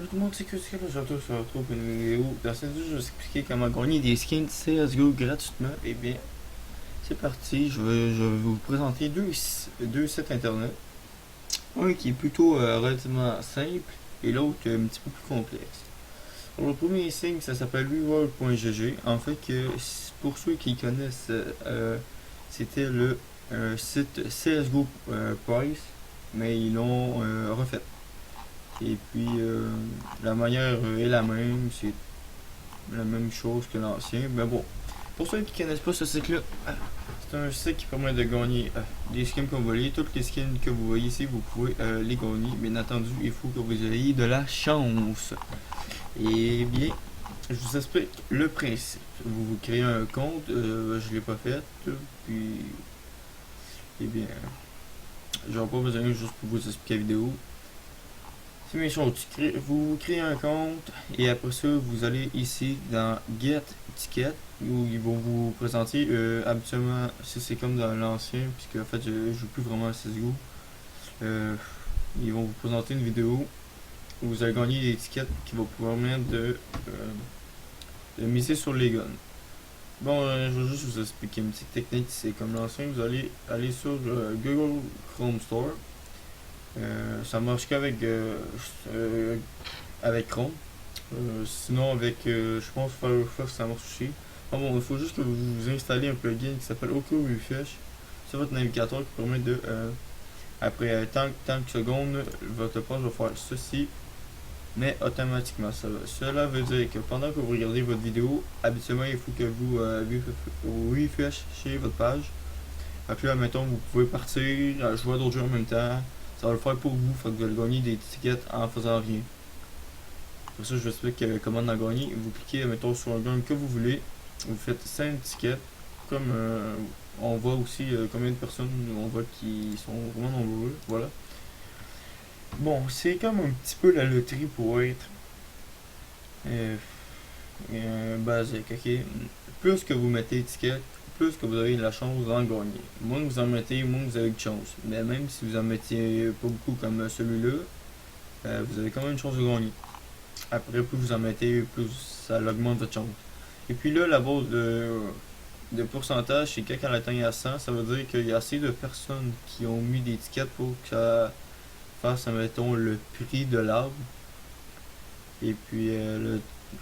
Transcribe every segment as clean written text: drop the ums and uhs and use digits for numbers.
tout le monde, c'est que là, je retrouve sur une vidéo. Dans cette vidéo, je vais vous expliquer comment gagner des skins CSGO gratuitement. Et bien, c'est parti. Je vais vous présenter deux sites internet. Un qui est plutôt relativement simple et l'autre un petit peu plus complexe. Alors, le premier site, ça s'appelle reworld.gg. En fait, pour ceux qui connaissent, c'était le site CSGO Price, mais ils l'ont refait. Et puis la manière est la même, c'est la même chose que l'ancien. Mais bon, pour ceux qui ne connaissent pas ce site-là, c'est un site qui permet de gagner des skins comme vous voulez. Toutes les skins que vous voyez ici, vous pouvez les gagner. Bien entendu, il faut que vous ayez de la chance. Et bien, je vous explique le principe. Vous créez un compte, je ne l'ai pas fait, puis, eh bien, j'aurai pas besoin juste pour vous expliquer la vidéo. C'est mes choses. Vous créez un compte et après ça, vous allez ici dans Get Ticket où ils vont vous présenter habituellement, c'est comme dans l'ancien, puisque en fait je joue plus vraiment à CSGO. Ils vont vous présenter une vidéo où vous allez gagner des tickets qui vont vous permettre de miser sur les guns. Bon, je vais juste vous expliquer une petite technique. C'est comme l'ancien, vous allez aller sur Google Chrome Store. Ça marche qu'avec avec Chrome. Sinon avec je pense Firefox ça marche aussi. Bon, il faut juste que vous installez un plugin qui s'appelle OK Refresh sur votre navigateur qui permet de après tant de secondes votre page va faire ceci, mais automatiquement. Cela veut dire que pendant que vous regardez votre vidéo, habituellement il faut que vous refreshez votre page. Après là, mettons, vous pouvez partir jouer à d'autres jeux en même temps. Ça va le faire pour vous, fait que vous allez gagner des tickets en faisant rien. Pour ça, je vous explique comment en gagner. Vous cliquez, mettons, sur un gun que vous voulez. Vous faites 5 tickets. Comme on voit aussi combien de personnes on voit qui sont vraiment nombreux. Voilà. Bon, c'est comme un petit peu la loterie pour être basique, ok? Plus que vous mettez d'étiquettes, plus que vous avez de la chance d'en gagner. Moins que vous en mettez, moins que vous avez de chance. Mais même si vous en mettiez pas beaucoup comme celui-là, vous avez quand même une chance de gagner. Après, plus vous en mettez, plus ça augmente votre chance. Et puis là, la base de pourcentage, c'est que quand elle atteint à 100, ça veut dire qu'il y a assez de personnes qui ont mis des étiquettes pour que ça fasse, mettons, le prix de l'arbre. Et puis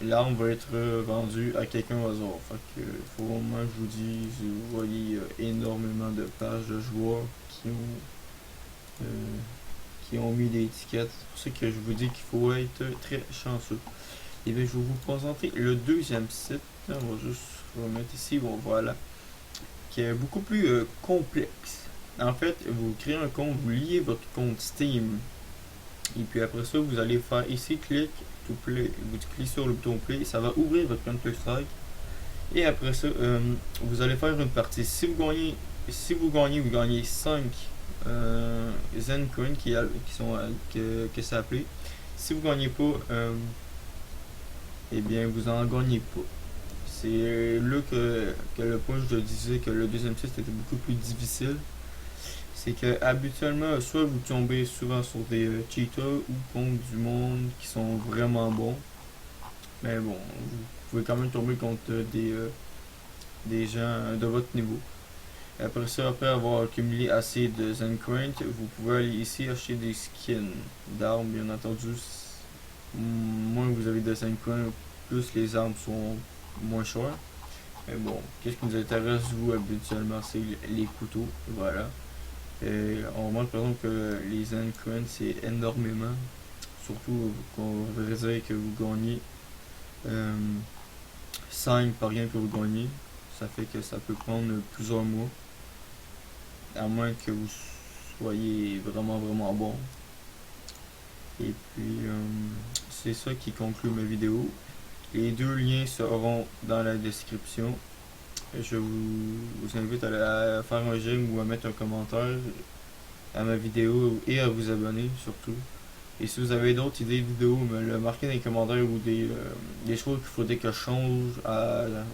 l'arme va être vendue à quelqu'un au hasard. Fait que faut vraiment que je vous dise, vous voyez énormément de pages de joueurs qui ont mis des étiquettes. C'est pour ça que je vous dis qu'il faut être très chanceux. Et bien je vais vous présenter le deuxième site. On va juste remettre ici, bon voilà. Qui est beaucoup plus complexe. En fait, vous créez un compte, vous liez votre compte Steam. Et puis après ça, vous allez faire ici, clic to play. Vous cliquez sur le bouton play, ça va ouvrir votre compte Strike. Et après ça, vous allez faire une partie. Si vous gagnez, vous gagnez 5 Zen Coins que c'est appelé. Si vous gagnez pas, eh bien vous en gagnez pas. C'est là que le point je disais que le deuxième site était beaucoup plus difficile. C'est que habituellement, soit vous tombez souvent sur des cheaters ou contre du monde qui sont vraiment bons. Mais bon, vous pouvez quand même tomber contre des gens de votre niveau. Après ça, après avoir accumulé assez de Zen Coins, vous pouvez aller ici acheter des skins d'armes, bien entendu. Moins vous avez de Zen Coins, plus les armes sont moins chères. Mais bon, qu'est-ce qui nous intéresse, vous, habituellement, c'est les couteaux. Voilà. Et on remarque par exemple que les Zen Coins c'est énormément. Surtout qu'on va dire que vous gagnez 5 par rien que vous gagnez. Ça fait que ça peut prendre plusieurs mois. À moins que vous soyez vraiment bon. Et puis c'est ça qui conclut ma vidéo. Les deux liens seront dans la description. Je vous invite à faire un j'aime ou à mettre un commentaire à ma vidéo et à vous abonner surtout. Et si vous avez d'autres idées de vidéos, me le marquez dans les commentaires ou des choses qu'il faudrait que je change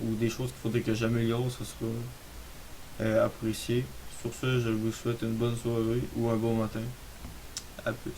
ou des choses qu'il faudrait que j'améliore, ce sera apprécié. Sur ce, je vous souhaite une bonne soirée ou un bon matin. A plus.